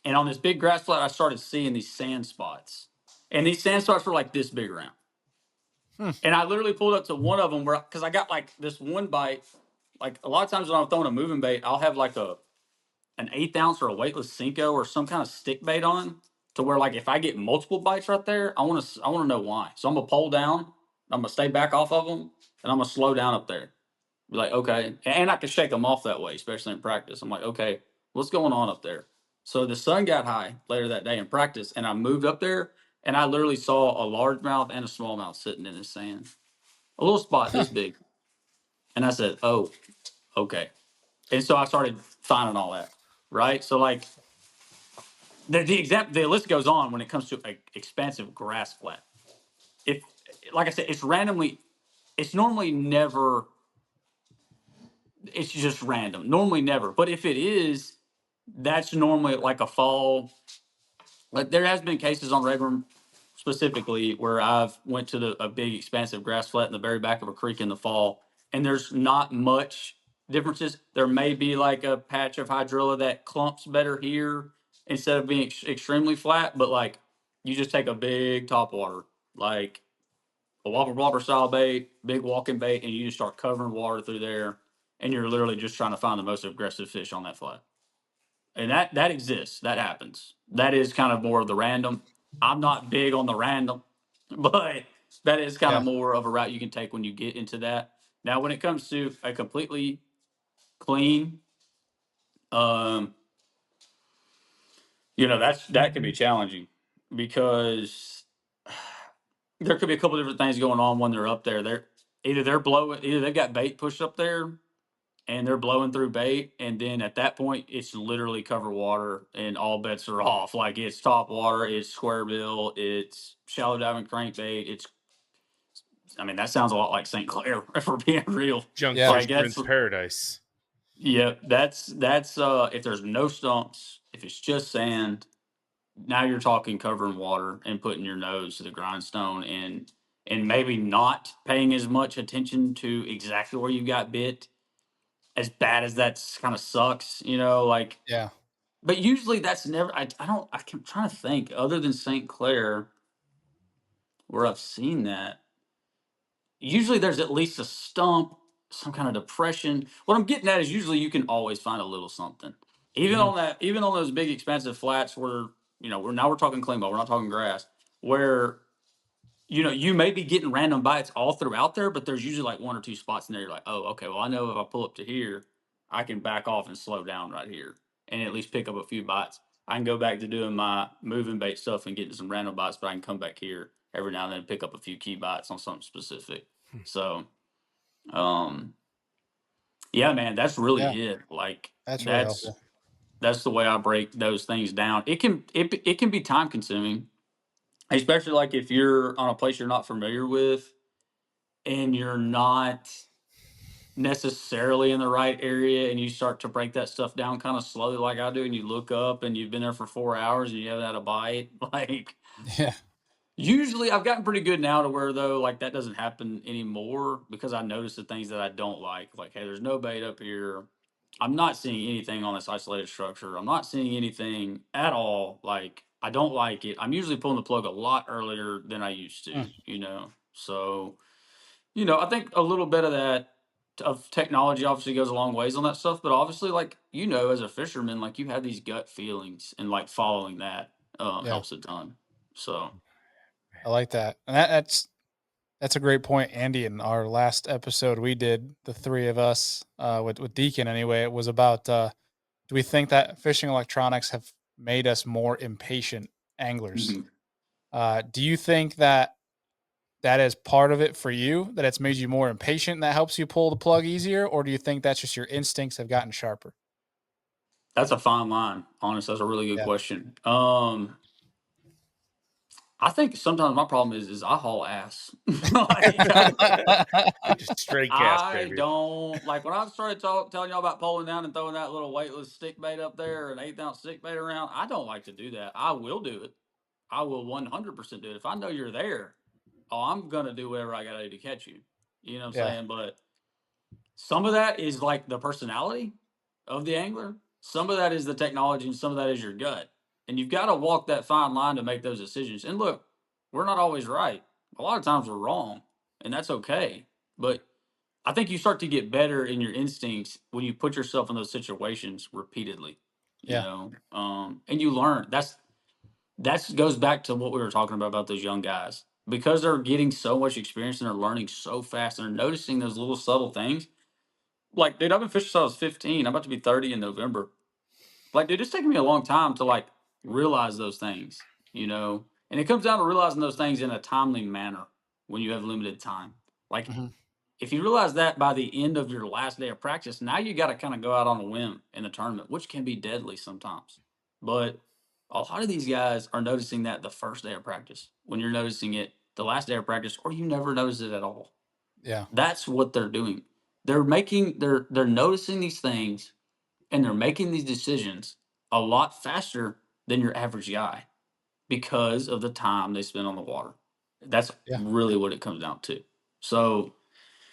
And on this big grass flat, I started seeing these sand spots. And these sand spots were like this big around. Hmm. And I literally pulled up to one of them because I got like this one bite. Like, a lot of times when I'm throwing a moving bait, I'll have like an 1/8 ounce or a weightless Cinco or some kind of stick bait on, to where like if I get multiple bites right there, I want to know why. So I'm gonna pull down, I'm gonna stay back off of them, and I'm gonna slow down up there. Be like, okay, and I could shake them off that way, especially in practice. I'm like, okay, what's going on up there? So the sun got high later that day in practice, and I moved up there, and I literally saw a largemouth and a smallmouth sitting in the sand, a little spot this big, and I said, oh, okay. And so I started finding all that, right? So like the list goes on when it comes to an expansive grass flat. If, like I said, it's normally never, it's just random. Normally never. But if it is, that's normally like a fall. Like there has been cases on Raglan specifically where I've went to a big expansive grass flat in the very back of a creek in the fall, and there's not much differences. There may be like a patch of hydrilla that clumps better here instead of being extremely flat, but like you just take a big top water, like a whopper blobber style bait, big walking bait, and you just start covering water through there, and you're literally just trying to find the most aggressive fish on that flat. And that exists. That happens. That is kind of more of the random. I'm not big on the random, but that is kind Yeah. of more of a route you can take when you get into that. Now, when it comes to a completely clean, um, that can be challenging because there could be a couple different things going on when they're up there. They're blowing, either they've got bait pushed up there and they're blowing through bait, and then at that point it's literally cover water and all bets are off. Like it's top water, it's square bill, it's shallow diving crankbait. I mean, that sounds a lot like St. Clair if we're being real. Junk Yeah. fish Like that's prince paradise. yeah, that's if there's no stumps, if it's just sand, now you're talking covering water and putting your nose to the grindstone and maybe not paying as much attention to exactly where you got bit, as bad as that's kind of sucks, like, Yeah. but usually that's never, I'm trying to think other than St. Clair where I've seen that. Usually there's at least a stump, some kind of depression. What I'm getting at is usually you can always find a little something. Mhm. Even on those big expansive flats where, we're talking clean ball, we're not talking grass, where you may be getting random bites all throughout there, but there's usually like one or two spots in there. You're like, oh, okay, well, I know if I pull up to here, I can back off and slow down right here and at least pick up a few bites. I can go back to doing my moving bait stuff and getting some random bites, but I can come back here every now and then and pick up a few key bites on something specific. So, um, yeah, man, that's really Yeah. it. Like That's really that's helpful. that's the way I break those things down. It can be time consuming, especially like if you're on a place you're not familiar with and you're not necessarily in the right area and you start to break that stuff down kind of slowly like I do, and you look up and you've been there for 4 hours and you haven't had a bite, like Yeah. usually I've gotten pretty good now to where though like that doesn't happen anymore because I notice the things that I don't like hey, there's no bait up here, I'm not seeing anything on this isolated structure, I'm not seeing anything at all, like I don't like it, I'm usually pulling the plug a lot earlier than I used Mm. to. So I think a little bit of that of technology obviously goes a long ways on that stuff, but obviously, like as a fisherman, like you have these gut feelings, and like following that Yeah. helps a ton. So, I like that. And that's a great point, Andy. In our last episode we did, the three of us, with Deacon anyway, it was about do we think that fishing electronics have made us more impatient anglers? mhm. Do you think that that is part of it for you, that it's made you more impatient and that helps you pull the plug easier? Or do you think that's just your instincts have gotten sharper? That's a fine line. Honest, that's a really good Yeah. question. I think sometimes my problem is I haul ass. like Just straight gas, I baby. don't like when I started telling y'all about pulling down and throwing that little weightless stick bait up there, an 1/8 ounce stick bait around. I don't like to do that. I will do it. I will 100% do it. If I know you're there, oh, I'm gonna do whatever I gotta do to catch you. You know what I'm Yeah. saying? But some of that is like the personality of the angler. Some of that is the technology, and some of that is your gut. And you've got to walk that fine line to make those decisions. And look, we're not always right. A lot of times we're wrong, and that's okay. But I think you start to get better in your instincts when you put yourself in those situations repeatedly. Yeah. And you learn. That goes back to what we were talking about those young guys, because they're getting so much experience and they're learning so fast and they're noticing those little subtle things. like, dude, I've been fishing since I was 15. I'm about to be 30 in November. Like, dude, it's taken me a long time to like realize those things, you know. And it comes down to realizing those things in a timely manner when you have limited time. Like, Mhm. if you realize that by the end of your last day of practice, now you got to kind of go out on a whim in the tournament, which can be deadly sometimes. But a lot of these guys are noticing that the first day of practice, when you're noticing it the last day of practice, or you never notice it at all. Yeah. That's what they're doing. They're noticing these things and they're making these decisions a lot faster than your average guy because of the time they spend on the water. That's Yeah. really what it comes down to. So,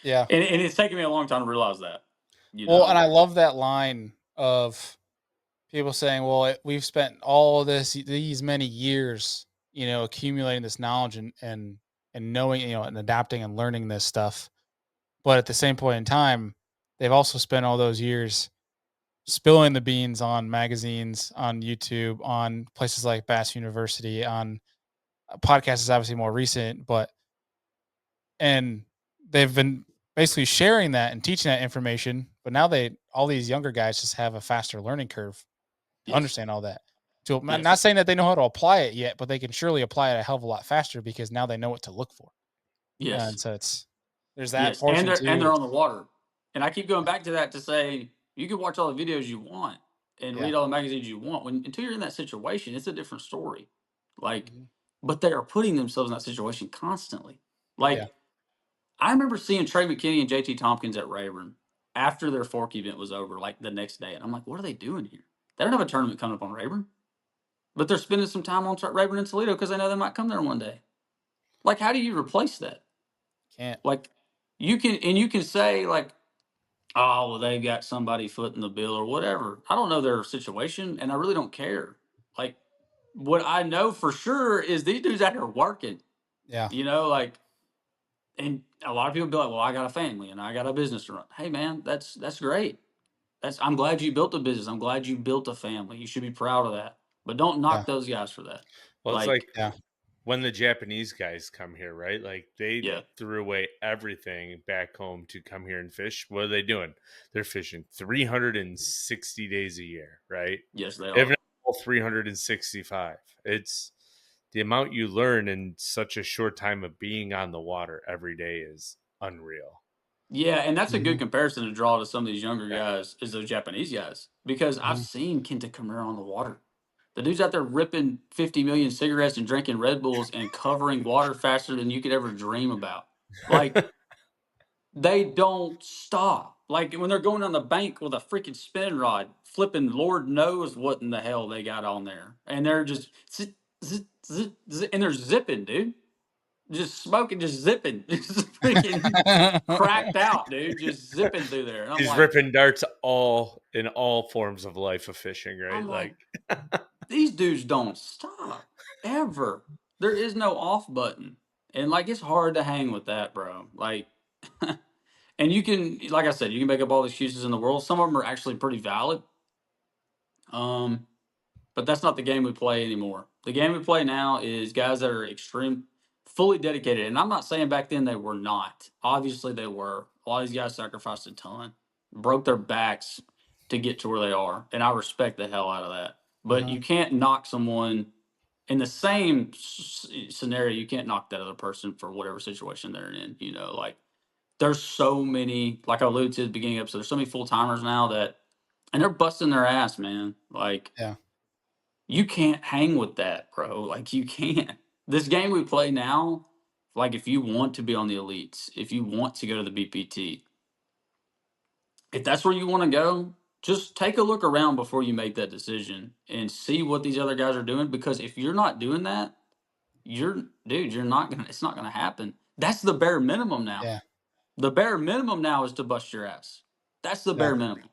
Yeah. and it's taken me a long time to realize that, you Well, and know. I love that line of people saying, "Well, we've spent all of these many years, accumulating this knowledge and knowing, and adapting and learning this stuff." But at the same point in time, they've also spent all those years spilling the beans on magazines, on YouTube, on places like Bass University, on podcasts is obviously more recent, and they've been basically sharing that and teaching that information. But now all these younger guys just have a faster learning curve to Yes. understand all that. So I'm not Yes. saying that they know how to apply it yet, but they can surely apply it a hell of a lot faster because now they know what to look for. Yes. And so there's that Yes. And portion they're too. on the water. And I keep going back to that to say you can watch all the videos you want and Yeah. read all the magazines you want. When until you're in that situation, it's a different story. Like, Mhm. but they are putting themselves in that situation constantly. Yeah. Like, I remember seeing Trey McKinney and JT Tompkins at Rayburn after their fork event was over, like the next day. And I'm like, what are they doing here? They don't have a tournament coming up on Rayburn, but they're spending some time on Rayburn in Toledo because they know they might come there one day. Like, how do you replace that? Can't. Like, you can say like, oh, well, they've got somebody footing the bill or whatever. I don't know their situation, and I really don't care. Like, what I know for sure is these dudes out here working. Yeah. You know, like, and a lot of people be like, "Well, I got a family and I got a business to run." Hey, man, that's great. I'm glad you built a business. I'm glad you built a family. You should be proud of that. But don't Yeah. knock those guys for that. Well, it's like Like, Yeah. when the Japanese guys come here, right? Like they yeah, threw away everything back home to come here and fish. What are they doing? They're fishing 360 days a year, right? yes, they If are. not all 365. It's the amount you learn in such a short time of being on the water every day is unreal. Yeah, and that's a good Mhm. comparison to draw to some of these younger Yeah. guys is those Japanese guys because I've Mhm. seen Kenta Kamura on the water. The dude's out there ripping 50 million cigarettes and drinking Red Bulls and covering water faster than you could ever dream about. Like, they don't stop. Like, when they're going on the bank with a freaking spin rod, flipping Lord knows what in the hell they got on there. And they're just zit, zit, zit, zit, and they're zipping, dude. Just smoking, just zipping. Just freaking cracked out, dude. Just zipping through there. And I'm He's like, ripping darts all in all forms of life of fishing, right? I'm like, Like these dudes don't stop ever. There is no off button. And like, it's hard to hang with that, bro. Like, and you can, like I said, you can make up all the excuses in the world. Some of them are actually pretty valid. Um, but that's not the game we play anymore. The game we play now is guys that are fully dedicated. And I'm not saying back then they were not. Obviously they were. A lot of these guys sacrificed a ton, broke their backs to get to where they are, and I respect the hell out of that. But Mhm. you can't knock someone in the same scenario. You can't knock that other person for whatever situation they're in. You know, like, there's so many. Like I alluded to at the beginning of the episode, there's so many full timers now that, and they're busting their ass, man. Like, Yeah. you can't hang with that, bro. Like, you can't. This game we play now, like, if you want to be on the elites, if you want to go to the BPT, if that's where you want to go, just take a look around before you make that decision and see what these other guys are doing. Because if you're not doing that, you're not gonna. It's not gonna happen. That's the bare minimum now. Yeah. The bare minimum now is to bust your ass. That's the Yeah. bare minimum.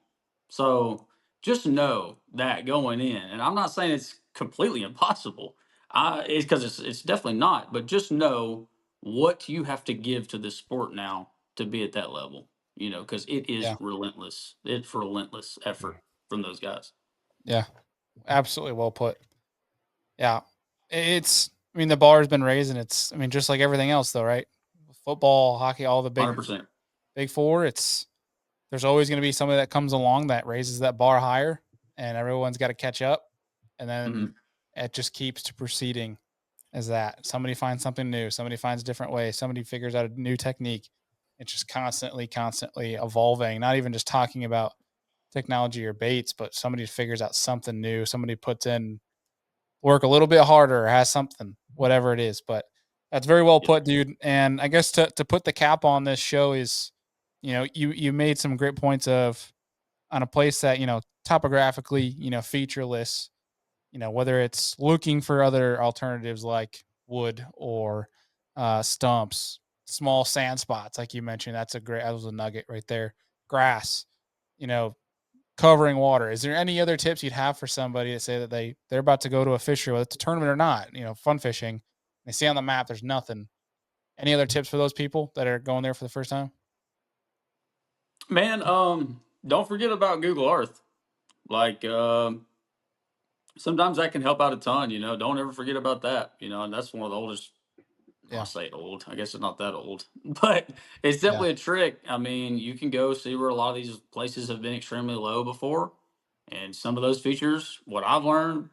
So just know that going in, and I'm not saying it's completely impossible. It's because it's definitely not. But just know what you have to give to this sport now to be at that level. You know, because it is Yeah. relentless. It's relentless effort from those guys. Yeah. Absolutely well put. Yeah. I mean, the bar has been raised and I mean, just like everything else though, right? Football, hockey, all the 100%. big four, it's there's always going to be somebody that comes along that raises that bar higher, and everyone's got to catch up, and then Mhm. it just keeps to proceeding as that somebody finds something new, somebody finds a different way, somebody figures out a new technique. It's just constantly evolving. Not even just talking about technology or baits, but somebody figures out something new. Somebody puts in work a little bit harder or has something, whatever it is. But that's very well Yeah. put, dude. And I guess to put the cap on this show is, you made some great points of on a place that, topographically, featureless, whether it's looking for other alternatives like wood or stumps, small sand spots, like you mentioned. That was a nugget right there. Grass, you know, covering water. Is there any other tips you'd have for somebody to say that they're about to go to a fishery, whether it's a tournament or not, fun fishing? They see on the map there's nothing. Any other tips for those people that are going there for the first time? Man, don't forget about Google Earth. Like, sometimes that can help out a ton. Don't ever forget about that. And that's one of the oldest. I'll Yeah, say old. I guess it's not that old, but it's yeah, definitely a trick. I mean, you can go see where a lot of these places have been extremely low before, and some of those features, what I've learned,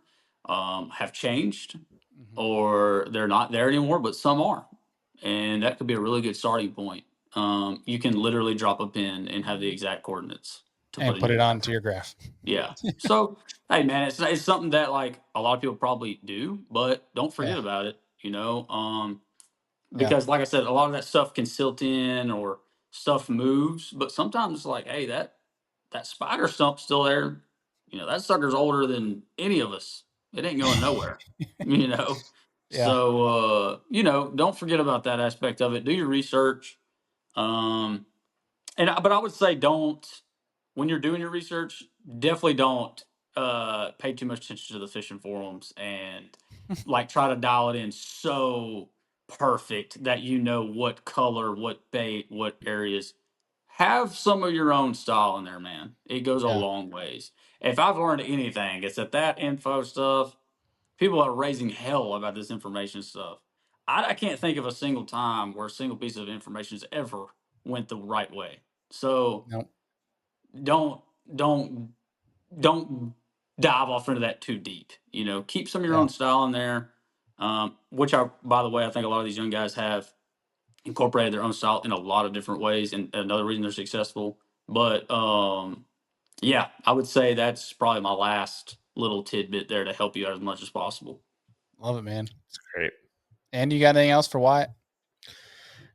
have changed, hmm or they're not there anymore, but some are, and that could be a really good starting point. You can literally drop a pin and have the exact coordinates to put and in put your it graph. onto your graph. Yeah. So, hey, man, it's something that like a lot of people probably do, but don't Yeah, forget about it. yeah, Because like I said, a lot of that stuff can silt in or stuff moves, but sometimes like, hey, that spider stump's still there. That sucker's older than any of us. It ain't going nowhere. You know. yeah, So don't forget about that aspect of it. Do your research. Um, but I would say don't, when you're doing your research, definitely don't pay too much attention to the fishing forums and like try to dial it in so perfect that you know what color, what bait, what areas. Have some of your own style in there, man. It goes a yeah. long ways. If I've learned anything, it's that info stuff, people are raising hell about this information stuff. I can't think of a single time where a single piece of information has ever went the right way. So No, don't don't don't dive off into that too deep. Keep some of your yeah. own style in there. Which I, by the way, I think a lot of these young guys have incorporated their own style in a lot of different ways, and another reason they're successful. But yeah, I would say that's probably my last little tidbit there to help you out as much as possible. Love it, man. Great. And you got anything else for Wyatt?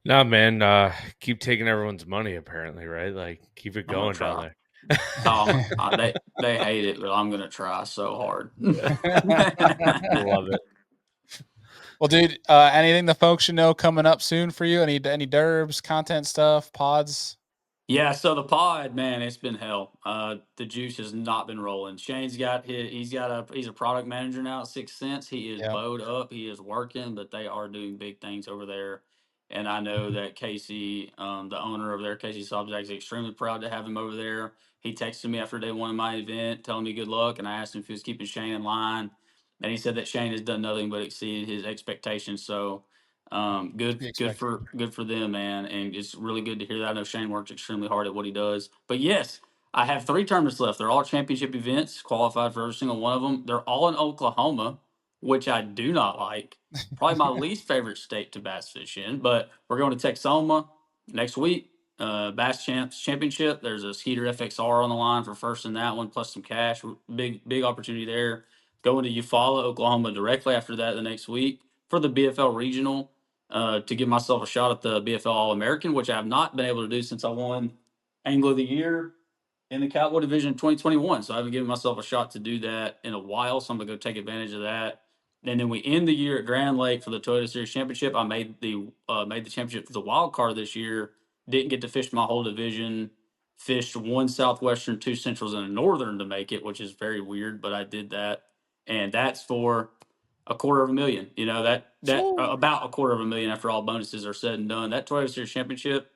No, man, keep taking everyone's money apparently, right? Like keep it I'm gonna going down try. there. They hate it, but I'm gonna try so hard. Love it. Well, dude, anything the folks should know coming up soon for you? Any derbs, content stuff, pods? Yeah, so the pod, man, it's been hell. The juice has not been rolling. Shane's got he's a product manager now at Six Sense. He is Yeah, bowed up, he is working, but they are doing big things over there. And I know that Casey, the owner of there, Casey Sobczak, is extremely proud to have him over there. He texted me after day one of my event, telling me good luck, and I asked him if he was keeping Shane in line. And he said that Shane has done nothing but exceed his expectations. So to be good expected. for them, man, and it's really good to hear that. I know Shane works extremely hard at what he does. But yes, I have three tournaments left. They're all championship events, qualified for every single one of them. They're all in Oklahoma, which I do not like. Probably my least favorite state to bass fish in. But we're going to Texoma next week. Bass Champs Championship. There's a Skeeter FXR on the line for first in that one, plus some cash. Big opportunity there. Going to Eufaula, Oklahoma directly after that the next week for the BFL regional, to give myself a shot at the BFL All American, which I have not been able to do since I won Angler of the Year in the Cowboy Division in 2021. So I haven't given myself a shot to do that in a while. So I'm gonna go take advantage of that. And then we end the year at Grand Lake for the Toyota Series Championship. I made the championship for the wild card this year. Didn't get to fish my whole division. Fished one Southwestern, two Centrals, and a Northern to make it, which is very weird, but I did that. And that's for a quarter of a million. That Woo. about a quarter of a million after all bonuses are said and done. That Toyota Series Championship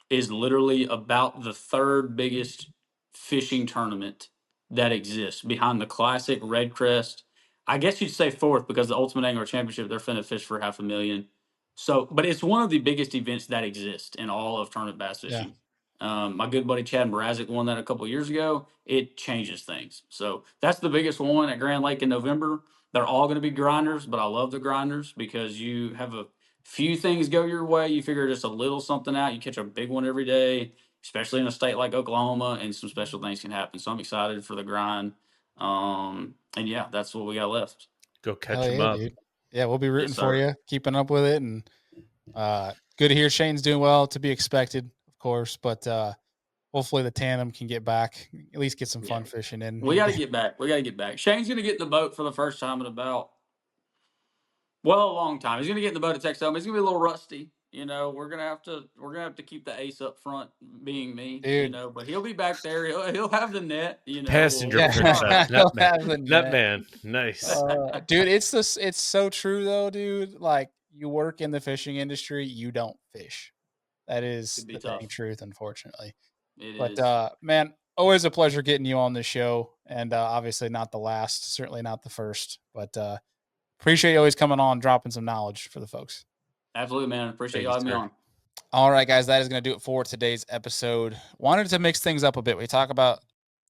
is literally about the third biggest fishing tournament that exists behind the classic Red Crest. I guess you'd say fourth because the Ultimate Angler Championship, they're finna fish for 500,000. So, but it's one of the biggest events that exist in all of tournament bass Yeah. fishing. My good buddy Chad Mrazek won that a couple years ago. It changes things. So that's the biggest one at Grand Lake in November. They're all going to be grinders, but I love the grinders because you have a few things go your way. You figure just a little something out. You catch a big one every day, especially in a state like Oklahoma, and some special things can happen. So I'm excited for the grind. And yeah, that's what we got left. Go catch Hell them yeah, up. dude. Yeah, we'll be rooting Yes, for sir. you, keeping up with it, and good to hear Shane's doing well. To be expected, of course, but hopefully the tandem can get back, at least get some Yeah, fun fishing in. we got to get back. We got to get back. Shane's going to get in the boat for the first time in about a long time. He's gonna get in the boat at Texas Home. He's gonna be a little rusty. We're gonna have to keep the ace up front, being me. Dude. But he'll be back there. He'll have the net. Passenger We'll princess, try. He'll Nutman. have the net. Nutman. Nice. Dude, it's so true though, dude. Like, you work in the fishing industry, you don't fish. That is Could be the dang tough. truth, unfortunately. It But is. man, always a pleasure getting you on the show, and obviously not the last, certainly not the first. But appreciate you always coming on, dropping some knowledge for the folks. Absolutely, man. Appreciate Thank you you, having me sir. on. All right, guys, that is going to do it for today's episode. Wanted to mix things up a bit. We talk about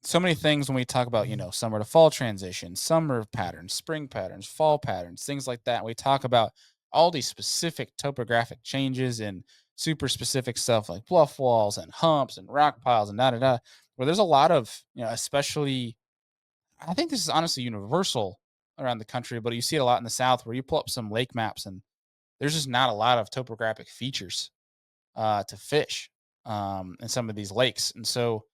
so many things when we talk about, summer to fall transition, summer patterns, spring patterns, fall patterns, things like that. We talk about all these specific topographic changes and super specific stuff like bluff walls and humps and rock piles and da da da. Where there's a lot of, especially, I think this is honestly universal around the country, but you see it a lot in the South where you pull up some lake maps and there's just not a lot of topographic features to fish in some of these lakes. And so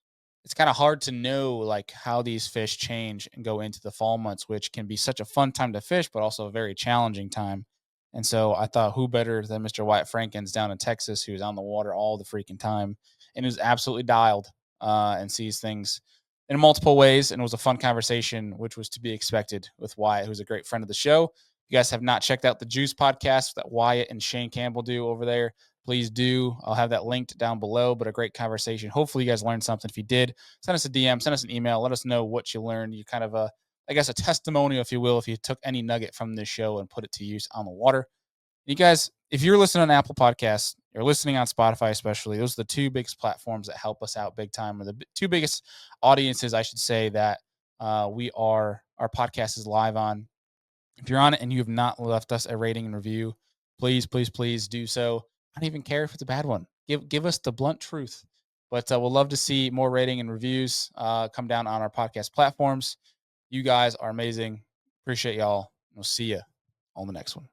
it's kind of hard to know like how these fish change and go into the fall months, which can be such a fun time to fish, but also a very challenging time. And so I thought, who better than Mr. Wyatt Frankens down in Texas, who's on the water all the freaking time and who's absolutely dialed and sees things in multiple ways. And it was a fun conversation, which was to be expected with Wyatt, who's a great friend of the show. If you guys have not checked out the Juice podcast that Wyatt and Shane Campbell do over there, please do. I'll have that linked down below, but a great conversation. Hopefully you guys learned something. If you did, send us a DM, send us an email. Let us know what you learned. You kind of I guess a testimonial, if you will, if you took any nugget from this show and put it to use on the water. You guys, if you're listening on Apple Podcasts, you're listening on Spotify, especially, those are the two biggest platforms that help us out big time, or the two biggest audiences, I should say, that our podcast is live on. If you're on it and you have not left us a rating and review, please, please, please do so. I don't even care if it's a bad one. Give us the blunt truth. But we'll love to see more rating and reviews come down on our podcast platforms. You guys are amazing. Appreciate y'all. We'll see you on the next one.